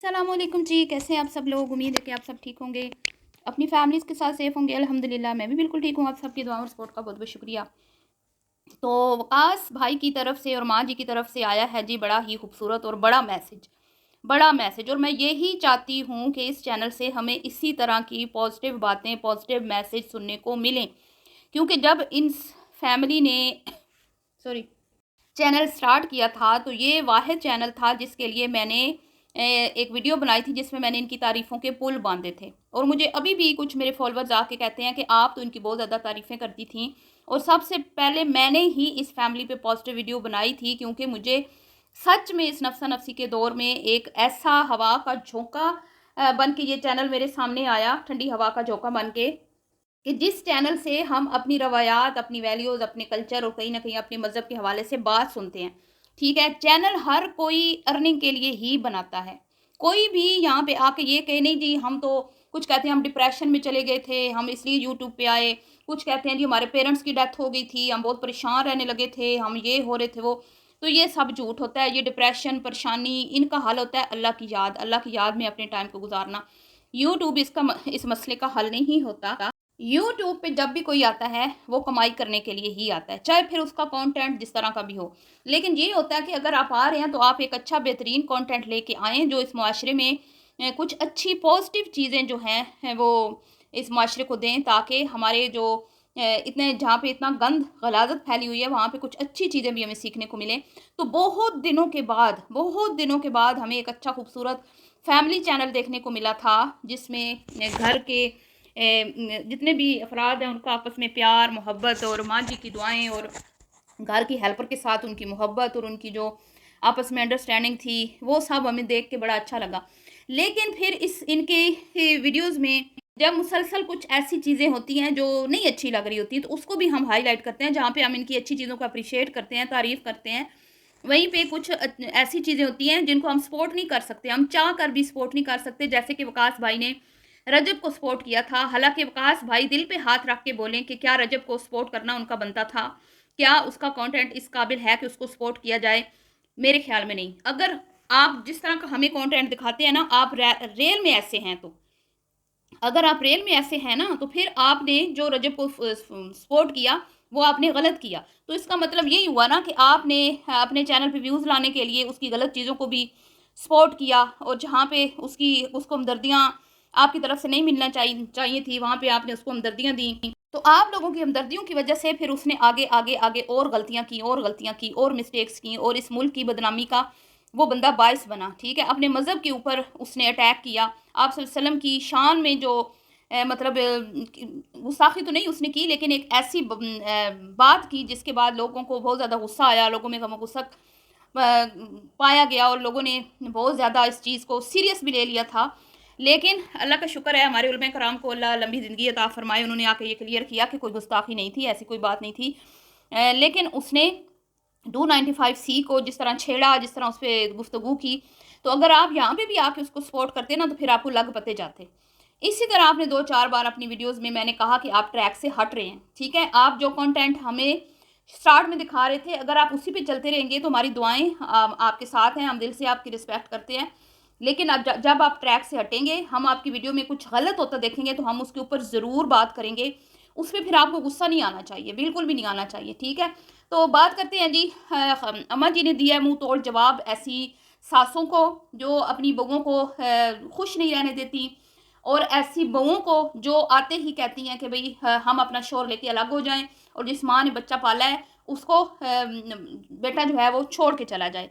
अस्सलामुअलैकुम जी, कैसे हैं आप सब लोग। उम्मीद है कि आप सब ठीक होंगे, अपनी फैमिलीज़ के साथ सेफ़ होंगे। अल्हम्दुलिल्लाह मैं भी बिल्कुल ठीक हूँ। आप सबकी दुआ और सपोर्ट का बहुत बहुत शुक्रिया। तो वकास भाई की तरफ से और माँ जी की तरफ से आया है जी बड़ा ही खूबसूरत और बड़ा मैसेज। और मैं यही चाहती हूँ कि इस चैनल से हमें इसी तरह की पॉजिटिव बातें, पॉजिटिव मैसेज सुनने को मिलें, क्योंकि जब इन फैमिली ने सॉरी चैनल स्टार्ट किया था तो ये वाहिद चैनल था जिसके लिए मैंने एक वीडियो बनाई थी जिसमें मैंने इनकी तारीफ़ों के पुल बांधे थे। और मुझे अभी भी कुछ मेरे फॉलोअर्स आके कहते हैं कि आप तो इनकी बहुत ज़्यादा तारीफ़ें करती थीं, और सबसे पहले मैंने ही इस फैमिली पे पॉजिटिव वीडियो बनाई थी, क्योंकि मुझे सच में इस नफ्सा नफसी के दौर में एक ऐसा हवा का झोंका बन के ये चैनल मेरे सामने आया, ठंडी हवा का झोंका बन के, कि जिस चैनल से हम अपनी रवायात, अपनी वैल्यूज़, अपने कल्चर और कहीं न कहीं अपने मज़हब के हवाले से बात सुनते हैं। ठीक है? चैनल हर कोई अर्निंग के लिए ही बनाता है। कोई भी यहाँ पे आके ये कहे नहीं जी हम तो, कुछ कहते हैं हम डिप्रेशन में चले गए थे, हम इसलिए यूट्यूब पे आए। कुछ कहते हैं जी हमारे पेरेंट्स की डेथ हो गई थी, हम बहुत परेशान रहने लगे थे, हम ये हो रहे थे वो। तो ये सब झूठ होता है। ये डिप्रेशन, परेशानी, इनका हल होता है अल्लाह की याद में अपने टाइम को गुज़ारना। यूट्यूब इस मसले का हल नहीं होता। यूट्यूब पे जब भी कोई आता है वो कमाई करने के लिए ही आता है, चाहे फिर उसका कंटेंट जिस तरह का भी हो। लेकिन ये होता है कि अगर आप आ रहे हैं तो आप एक अच्छा बेहतरीन कंटेंट लेके आएँ जो इस मुआशरे में कुछ अच्छी पॉजिटिव चीज़ें जो हैं वो इस मुआशरे को दें, ताकि हमारे जो इतने जहाँ पे इतना गंद गलाजत फैली हुई है वहाँ पे कुछ अच्छी चीज़ें भी हमें सीखने को मिलें। तो बहुत दिनों के बाद हमें एक अच्छा खूबसूरत फैमिली चैनल देखने को मिला था, जिसमें घर के जितने भी अफराद हैं उनका आपस में प्यार, मोहब्बत और माँ जी की दुआएं, और घर की हेल्पर के साथ उनकी मोहब्बत और उनकी जो आपस में अंडरस्टैंडिंग थी, वो सब हमें देख के बड़ा अच्छा लगा। लेकिन फिर इस इनके वीडियोज़ में जब मुसलसल कुछ ऐसी चीज़ें होती हैं जो नहीं अच्छी लग रही होती, तो उसको भी हम हाईलाइट करते हैं, जहाँ पे हम इनकी अच्छी चीज़ों को अप्रिशिएट करते हैं, तारीफ़ करते हैं। वहीं पे कुछ ऐसी चीज़ें होती हैं जिनको हम सपोर्ट नहीं कर सकते, हम चाह कर भी सपोर्ट नहीं कर सकते। जैसे कि वकास भाई ने रजब को सपोर्ट किया था, हालाँकि वकास भाई दिल पे हाथ रख के बोलें कि क्या रजब को सपोर्ट करना उनका बनता था? क्या उसका कंटेंट इस काबिल है कि उसको सपोर्ट किया जाए? मेरे ख़्याल में नहीं। अगर आप जिस तरह का हमें कंटेंट दिखाते हैं ना, आप रियल में ऐसे हैं तो, अगर आप रियल में ऐसे हैं ना, तो फिर आपने जो रजब को सपोर्ट किया, वो आपने गलत किया। तो इसका मतलब यही हुआ ना कि आपने अपने चैनल पे व्यूज़ लाने के लिए उसकी गलत चीज़ों को भी सपोर्ट किया, और जहाँ पे उसको हमदर्दियाँ आपकी तरफ से नहीं मिलना चाहिए थी, वहाँ पे आपने उसको हमदर्दियाँ दी। तो आप लोगों की हमदर्दियों की वजह से फिर उसने आगे और गलतियाँ की और मिस्टेक्स की, और इस मुल्क की बदनामी का वो बंदा बाइस बना। ठीक है? अपने मज़हब के ऊपर उसने अटैक किया। आप सल्लल्लाहु अलैहि वसल्लम की शान में जो मतलब गुस्ताखी तो नहीं उसने की, लेकिन एक ऐसी बात की जिसके बाद लोगों को बहुत ज़्यादा गुस्सा आया, लोगों में गम गुस्सा पाया गया, और लोगों ने बहुत ज़्यादा इस चीज़ को सीरियस भी ले लिया था। लेकिन अल्लाह का शुक्र है, हमारे उलमा कराम को अल्लाह लंबी ज़िंदगी अता फ़रमाए, उन्होंने आके ये क्लियर किया कि कोई गुस्ताखी नहीं थी, ऐसी कोई बात नहीं थी। लेकिन उसने 295 को जिस तरह छेड़ा, जिस तरह उस पे गुफ्तगू की, तो अगर आप यहाँ पे भी आके उसको सपोर्ट करते ना, तो फिर आपको लग पते जाते। इसी तरह आपने 2-4 बार अपनी वीडियोज़ में मैंने कहा कि आप ट्रैक से हट रहे हैं, ठीक है? आप जो कंटेंट हमें स्टार्ट में दिखा रहे थे, अगर आप उसी पे चलते रहेंगे तो हमारी दुआएँ आपके साथ हैं, हम दिल से आपकी रिस्पेक्ट करते हैं। लेकिन अब जब आप ट्रैक से हटेंगे, हम आपकी वीडियो में कुछ गलत होता देखेंगे तो हम उसके ऊपर ज़रूर बात करेंगे। उसपे फिर आपको गुस्सा नहीं आना चाहिए, बिल्कुल भी नहीं आना चाहिए, ठीक है? तो बात करते हैं जी, अम्मा जी ने दिया है मुँह तोड़ जवाब ऐसी सासों को जो अपनी बहुओं को खुश नहीं रहने देती, और ऐसी बहुओं को जो आते ही कहती हैं कि भई हम अपना शौहर लेके अलग हो जाएँ, और जिस माँ ने बच्चा पाला है उसको बेटा जो है वो छोड़ के चला जाए।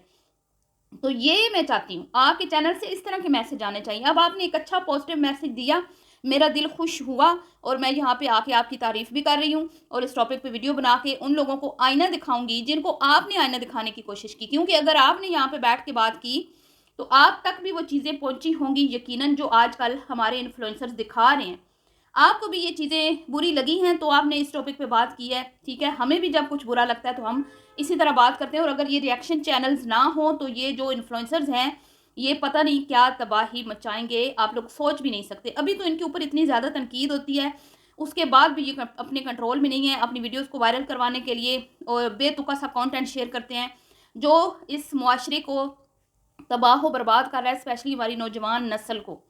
तो ये मैं चाहती हूँ आपके चैनल से इस तरह के मैसेज आने चाहिए। अब आपने एक अच्छा पॉजिटिव मैसेज दिया, मेरा दिल खुश हुआ, और मैं यहाँ पे आके आपकी तारीफ़ भी कर रही हूँ, और इस टॉपिक पे वीडियो बना के उन लोगों को आईना दिखाऊंगी जिनको आपने आईना दिखाने की कोशिश की, क्योंकि अगर आपने यहाँ पे बैठ के बात की तो आप तक भी वो चीज़ें पहुँची होंगी यकीनन, जो आजकल हमारे इन्फ्लुएंसर्स दिखा रहे हैं। आपको भी ये चीज़ें बुरी लगी हैं तो आपने इस टॉपिक पे बात की है, ठीक है? हमें भी जब कुछ बुरा लगता है तो हम इसी तरह बात करते हैं, और अगर ये रिएक्शन चैनल्स ना हो तो ये जो इन्फ्लुएंसर्स हैं, ये पता नहीं क्या तबाही मचाएँगे, आप लोग सोच भी नहीं सकते। अभी तो इनके ऊपर इतनी ज़्यादा तनकीद होती है, उसके बाद भी ये अपने कंट्रोल में नहीं है, अपनी वीडियोज़ को वायरल करवाने के लिए और बेतुका सा कंटेंट शेयर करते हैं, जो इस मुआशरे को तबाह व बर्बाद कर रहा है, स्पेशली हमारी नौजवान नस्ल को।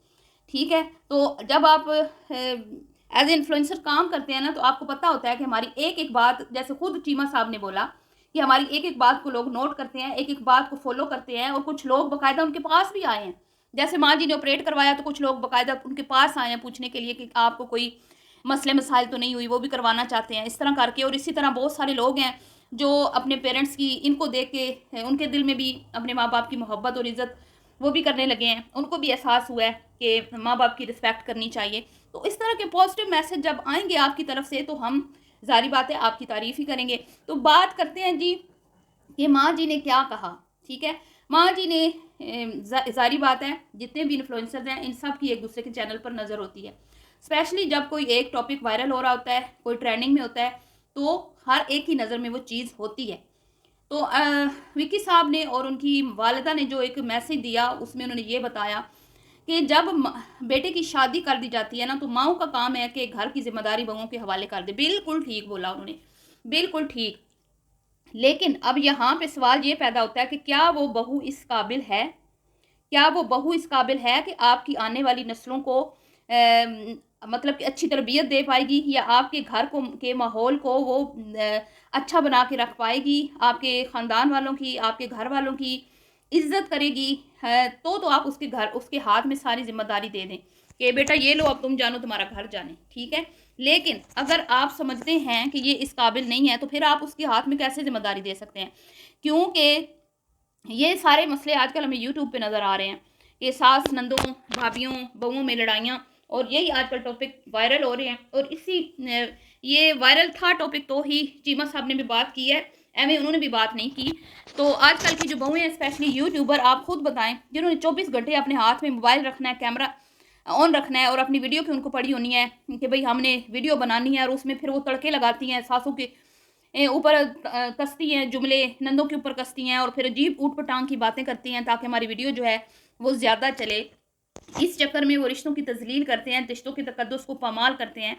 ठीक है, तो जब आप एज ए इन्फ्लुएंसर काम करते हैं ना, तो आपको पता होता है कि हमारी एक एक बात, जैसे खुद चीमा साहब ने बोला कि हमारी एक एक बात को लोग नोट करते हैं, एक एक बात को फॉलो करते हैं, और कुछ लोग बाकायदा उनके पास भी आए हैं। जैसे माँ जी ने ऑपरेट करवाया तो कुछ लोग बाकायदा उनके पास आए हैं पूछने के लिए कि आपको कोई मसले मसाइल तो नहीं हुई, वो भी करवाना चाहते हैं, इस तरह करके। और इसी तरह बहुत सारे लोग हैं जो अपने पेरेंट्स की इनको देख के उनके दिल में भी अपने माँ बाप की मोहब्बत और इज़्ज़त वो भी करने लगे हैं, उनको भी एहसास हुआ है कि माँ बाप की रिस्पेक्ट करनी चाहिए। तो इस तरह के पॉजिटिव मैसेज जब आएंगे आपकी तरफ से, तो हम ज़ाहिर बात है आपकी तारीफ़ ही करेंगे। तो बात करते हैं जी कि माँ जी ने क्या कहा। ठीक है, माँ जी ने ज़ाहिर बात है जितने भी इन्फ्लुएंसर्स हैं इन सब की एक दूसरे के चैनल पर नज़र होती है, स्पेशली जब कोई एक टॉपिक वायरल हो रहा होता है, कोई ट्रेंडिंग में होता है, तो हर एक की नज़र में वो चीज़ होती है। तो विकी साहब ने और उनकी वालिदा ने जो एक मैसेज दिया उसमें उन्होंने ये बताया कि जब बेटे की शादी कर दी जाती है ना, तो माओ का काम है कि घर की जिम्मेदारी बहुओं के हवाले कर दे। बिल्कुल ठीक बोला उन्होंने, बिल्कुल ठीक। लेकिन अब यहाँ पे सवाल ये पैदा होता है कि क्या वो बहू इस काबिल है, क्या वो बहू इस काबिल है कि आपकी आने वाली नस्लों को मतलब कि अच्छी तरबियत दे पाएगी, या आपके घर को के माहौल को वो अच्छा बना के रख पाएगी, आपके ख़ानदान वालों की, आपके घर वालों की इज़्ज़त करेगी है। तो आप उसके घर उसके हाथ में सारी ज़िम्मेदारी दे दें कि बेटा ये लो, अब तुम जानो, तुम्हारा घर जाने। ठीक है, लेकिन अगर आप समझते हैं कि ये इस काबिल नहीं है, तो फिर आप उसके हाथ में कैसे ज़िम्मेदारी दे सकते हैं? क्योंकि ये सारे मसले आजकल हमें यूट्यूब पे नज़र आ रहे हैं कि सास नंदों, भाभियों, बहुओं में लड़ाइयाँ, और यही आजकल टॉपिक वायरल हो रहे हैं। और इसी ये वायरल था टॉपिक, तो ही चीमा साहब ने भी बात की है, एवं उन्होंने भी बात नहीं की। तो आजकल की जो बहुएं हैं, स्पेशली यूट्यूबर, आप खुद बताएं, जिन्होंने 24 घंटे अपने हाथ में मोबाइल रखना है, कैमरा ऑन रखना है, और अपनी वीडियो की उनको पड़ी होनी है कि भाई हमने वीडियो बनानी है, और उसमें फिर वो तड़के लगाती हैं, सासों के ऊपर कसती हैं जुमले, नंदों के ऊपर कसती हैं, और फिर अजीब ऊट पटांग की बातें करती हैं ताकि हमारी वीडियो जो है वो ज़्यादा चले। इस चक्कर में वो रिश्तों की तजलील करते हैं, रिश्तों के तकद्दुस को पामाल करते हैं।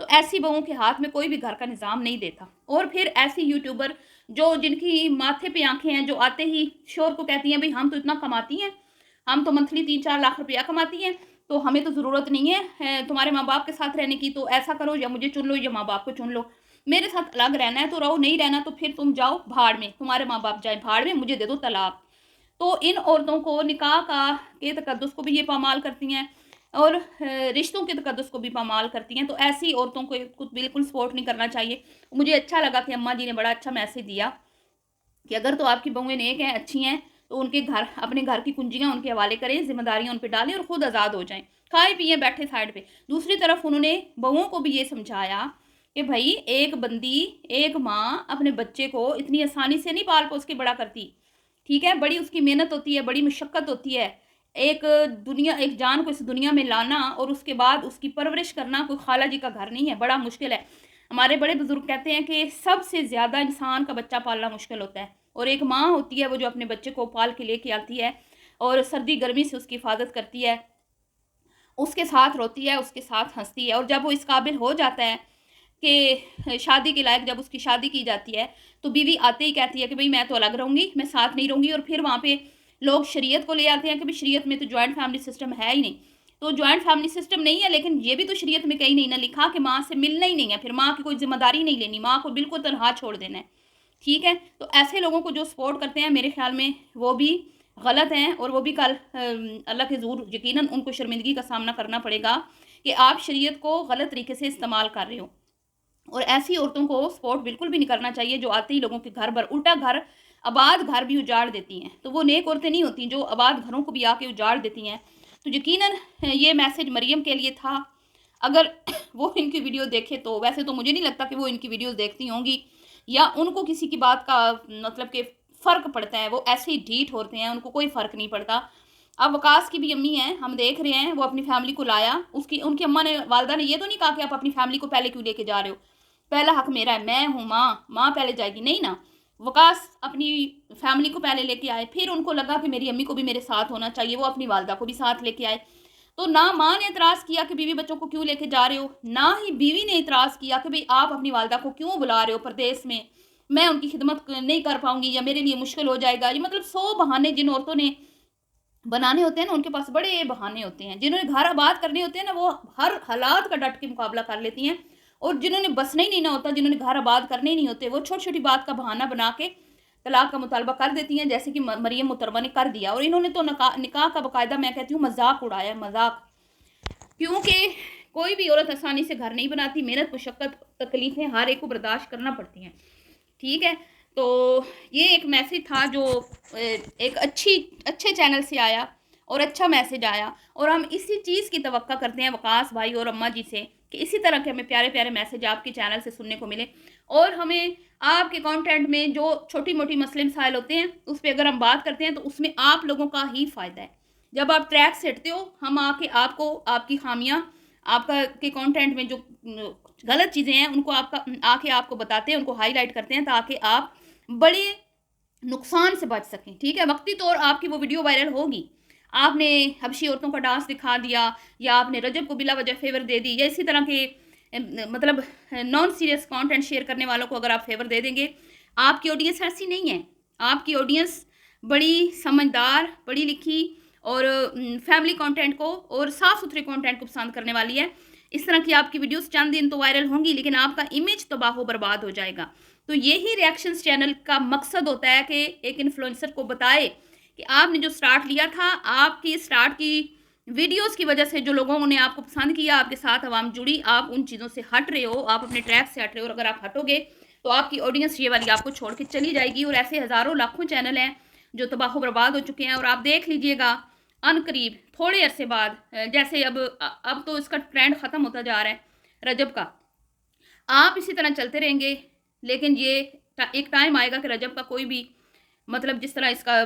तो ऐसी बहुओं के हाथ में कोई भी घर का निज़ाम नहीं देता। और फिर ऐसी यूट्यूबर जो जिनकी माथे पे आंखें हैं, जो आते ही शोर को कहती हैं भाई हम तो इतना कमाती हैं, हम तो मंथली 3-4 लाख रुपया कमाती हैं, तो हमें तो ज़रूरत नहीं है तुम्हारे माँ बाप के साथ रहने की, तो ऐसा करो या मुझे चुन लो या माँ बाप को चुन लो, मेरे साथ अलग रहना है तो रहो, नहीं रहना तो फिर तुम जाओ भाड़ में, तुम्हारे माँ बाप जाए भाड़ में, मुझे दे दो तलाक। तो इन औरतों को निकाह का के तकद्दुस को भी ये पामाल करती हैं, और रिश्तों के तकद्दुस को भी पामाल करती हैं। तो ऐसी औरतों को बिल्कुल सपोर्ट नहीं करना चाहिए। मुझे अच्छा लगा कि अम्मा जी ने बड़ा अच्छा मैसेज दिया कि अगर तो आपकी बहुएं नेक हैं, अच्छी हैं, तो उनके घर, अपने घर की कुंजियां उनके हवाले करें, जिम्मेदारियां उन पर डालें, और खुद आज़ाद हो जाएं, खाए पिए बैठे साइड पे। दूसरी तरफ उन्होंने बहुओं को भी ये समझाया कि भाई एक बंदी, एक माँ अपने बच्चे को इतनी आसानी से नहीं पाल पोस के बड़ा करती। ठीक है, बड़ी उसकी मेहनत होती है, बड़ी मुशक्क़त होती है। एक जान को इस दुनिया में लाना और उसके बाद उसकी परवरिश करना कोई खाला जी का घर नहीं है, बड़ा मुश्किल है। हमारे बड़े बुजुर्ग कहते हैं कि सबसे ज़्यादा इंसान का बच्चा पालना मुश्किल होता है, और एक माँ होती है वो जो अपने बच्चे को पाल के लेके आती है, और सर्दी गर्मी से उसकी हिफाजत करती है, उसके साथ रोती है, उसके साथ हंसती है। और जब वो इस काबिल हो जाता है कि शादी के लायक, जब उसकी शादी की जाती है, तो बीवी आते ही कहती है कि भाई मैं तो अलग रहूँगी, मैं साथ नहीं रहूँगी। और फिर वहाँ पे लोग शरीयत को ले आते हैं कि भाई शरीयत में तो जॉइंट फैमिली सिस्टम है ही नहीं। तो जॉइंट फैमिली सिस्टम नहीं है, लेकिन ये भी तो शरीयत में कहीं नहीं ना लिखा कि माँ से मिलना ही नहीं है, फिर माँ की कोई जिम्मेदारी नहीं लेनी, माँ को बिल्कुल तनहा छोड़ देना है। ठीक है, तो ऐसे लोगों को जो सपोर्ट करते हैं, मेरे ख्याल में वो भी गलत हैं, और वो भी कल अल्लाह के ज़रूर यकीनन उनको शर्मिंदगी का सामना करना पड़ेगा कि आप शरीयत को गलत तरीके से इस्तेमाल कर रहे हो। और ऐसी औरतों को सपोर्ट बिल्कुल भी नहीं करना चाहिए जो आते ही लोगों के घर पर उल्टा घर, आबाद घर भी उजाड़ देती हैं। तो वो नेक औरतें नहीं होती जो आबाद घरों को भी आके उजाड़ देती हैं। तो यकीनन ये मैसेज मरियम के लिए था। अगर वो इनकी वीडियो देखे, तो वैसे तो मुझे नहीं लगता कि वो इनकी वीडियोस देखती होंगी, या उनको किसी की बात का मतलब कि फ़र्क पड़ता है। वो ऐसे ही ढीठ होते हैं, उनको कोई फ़र्क नहीं पड़ता। अब वकास की भी अम्मी हैं, हम देख रहे हैं, वो अपनी फैमिली को लाया, उसकी उनकी अम्मा ने, वालदा ने ये तो नहीं कहा कि आप अपनी फैमिली को पहले क्यों लेके जा रहे हो, पहला हक मेरा है, मैं हूँ माँ, माँ पहले जाएगी, नहीं ना। वकास अपनी फैमिली को पहले लेके आए, फिर उनको लगा कि मेरी अम्मी को भी मेरे साथ होना चाहिए, वो अपनी वालदा को भी साथ लेके आए। तो ना माँ ने इतराज़ किया कि बीवी बच्चों को क्यों लेके जा रहे हो, ना ही बीवी ने इतराज़ किया कि भाई आप अपनी वालदा को क्यों बुला रहे हो परदेश में, मैं उनकी खिदमत नहीं कर पाऊंगी या मेरे लिए मुश्किल हो जाएगा। ये मतलब 100 बहाने जिन औरतों ने बनाने होते हैं ना, उनके पास बड़े बहाने होते हैं। जिन्होंने घर आबाद करने होते हैं ना, वो हर हालात का डट के मुकाबला कर लेती हैं। और जिन्होंने बसना ही नहीं ना होता, जिन्होंने घर आबाद करने ही नहीं होते, वो छोटी-छोटी बात का बहाना बना के तलाक का मुतालबा कर देती हैं, जैसे कि मरियम मुहतरमा ने कर दिया। और इन्होंने तो निकाह का बाकायदा, मैं कहती हूँ, मज़ाक उड़ाया, मज़ाक। क्योंकि कोई भी औरत आसानी से घर नहीं बनाती, मेहनत, मुशक्क़त, तकलीफ़ें हर एक को बर्दाश्त करना पड़ती हैं। ठीक है? तो ये एक मैसेज था जो एक अच्छे चैनल से आया और अच्छा मैसेज आया, और हम इसी चीज़ की तवक्का करते हैं वकास भाई और अम्मा जी से कि इसी तरह के हमें प्यारे प्यारे मैसेज आपके चैनल से सुनने को मिले। और हमें आपके कंटेंट में जो छोटी मोटी मसले मसाइल होते हैं, उस पर अगर हम बात करते हैं तो उसमें आप लोगों का ही फ़ायदा है। जब आप ट्रैक से हटते हो, हम आके आपको आपकी खामियां, आपका के कंटेंट में जो गलत चीज़ें हैं उनको आके आपको बताते हैं, उनको हाईलाइट करते हैं, ताकि आप बड़े नुकसान से बच सकें। ठीक है? वक्ती तौर आपकी वो वीडियो वायरल होगी, आपने हबशी औरतों का डांस दिखा दिया, या आपने रजब को बिला वजह फेवर दे दी, या इसी तरह के मतलब नॉन सीरियस कंटेंट शेयर करने वालों को अगर आप फेवर दे देंगे, आपकी ऑडियंस ऐसी नहीं है। आपकी ऑडियंस बड़ी समझदार, पढ़ी लिखी और फैमिली कंटेंट को और साफ़ सुथरे कंटेंट को पसंद करने वाली है। इस तरह की आपकी वीडियोस चंद दिन तो वायरल होंगी, लेकिन आपका इमेज तबाह बर्बाद हो जाएगा। तो यही रिएक्शंस चैनल का मकसद होता है कि एक इन्फ्लुएंसर को बताए कि आपने जो स्टार्ट लिया था, आपकी स्टार्ट की वीडियोस की वजह से जो लोगों ने आपको पसंद किया, आपके साथ आवाम जुड़ी, आप उन चीज़ों से हट रहे हो, आप अपने ट्रैक से हट रहे हो। और अगर आप हटोगे तो आपकी ऑडियंस ये वाली आपको छोड़ के चली जाएगी। और ऐसे हज़ारों लाखों चैनल हैं जो तबाह बर्बाद हो चुके हैं। और आप देख लीजिएगा अनकरीब थोड़े अरसे बाद, जैसे अब तो इसका ट्रेंड ख़त्म होता जा रहा है रजब का, आप इसी तरह चलते रहेंगे, लेकिन ये एक टाइम आएगा कि रजब का कोई भी मतलब जिस तरह इसका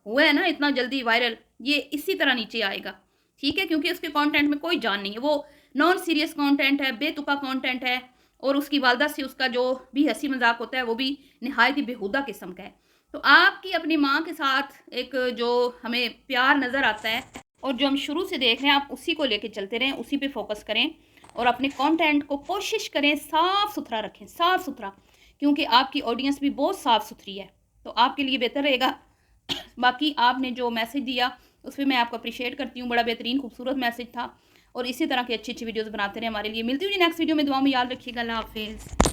हुआ है ना इतना जल्दी वायरल, ये इसी तरह नीचे आएगा। ठीक है? क्योंकि उसके कंटेंट में कोई जान नहीं है, वो नॉन सीरियस कंटेंट है, बेतुका कंटेंट है, और उसकी वालदा से उसका जो भी हंसी मजाक होता है वो भी नहायत ही बेहुदा किस्म का है। तो आपकी अपनी माँ के साथ एक जो हमें प्यार नज़र आता है और जो हम शुरू से देख रहे हैं, आप उसी को लेके चलते रहें, उसी पे फोकस करें, और अपने कंटेंट को कोशिश करें साफ़ सुथरा रखें, साफ़ सुथरा, क्योंकि आपकी ऑडियंस भी बहुत साफ़ सुथरी है, तो आपके लिए बेहतर रहेगा। बाकी आपने जो मैसेज दिया उस पर मैं आपको अप्रिशिएट करती हूँ, बड़ा बेहतरीन खूबसूरत मैसेज था। और इसी तरह की अच्छी अच्छी वीडियोज़ बनाते रहे हमारे लिए। मिलती हुई नेक्स्ट वीडियो में, दुआ में याद रखिएगा। अल्लाह हाफिज़।